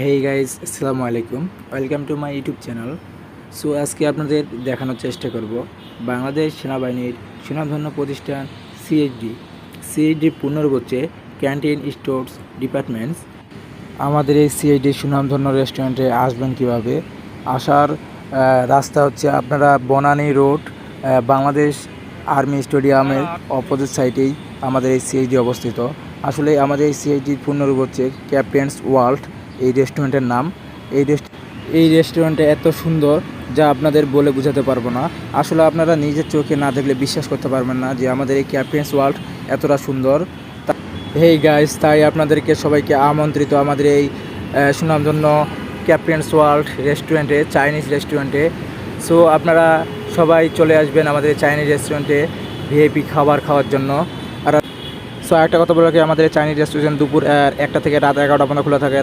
Hey guys, আসসালামু আলাইকুম। Welcome to my YouTube channel. So আজকে আপনাদের দেখানোর চেষ্টা করব বাংলাদেশ সেনাবাহিনীর সুনামধন্য প্রতিষ্ঠান সিএইচডি পূর্ণরূপ হচ্ছে ক্যান্টিন স্টোরস ডিপার্টমেন্টস। আমাদের এই সিএইচডি সুনামধন্য রেস্টুরেন্টে আসবেন কিভাবে? আসার রাস্তা হচ্ছে আপনারা বনানী রোড, বাংলাদেশ আর্মি স্টেডিয়ামের অপোজিট সাইডেই আমাদের এই সিএইচডি অবস্থিত। আসলে আমাদের এই সিএইচডির পূর্ণরূপ হচ্ছে ক্যাপ্টেন্স ওয়ার্ল্ড এই রেস্টুরেন্টের নাম। এই রেস্টুরেন্টে এত সুন্দর যা আপনাদের বলে বোঝাতে পারবো না। আসলে আপনারা নিজের চোখে না দেখলে বিশ্বাস করতে পারবেন না যে আমাদের এই ক্যাপ্টেন্স ওয়ার্ল্ড এতটা সুন্দর। হেই গাইস, তাই আপনাদেরকে সবাইকে আমন্ত্রিত আমাদের এই সুনামধন্য ক্যাপ্টেন্স ওয়ার্ল্ড রেস্টুরেন্টে, চাইনিজ রেস্টুরেন্টে। সো আপনারা সবাই চলে আসবেন আমাদের চাইনিজ রেস্টুরেন্টে ভিআইপি খাবার খাওয়ার জন্য। আর একটা কথা বলে রাখি, আমাদের চাইনিজ রেস্টুরেন্ট দুপুর 1টা থেকে রাত 11টা পর্যন্ত খোলা থাকে।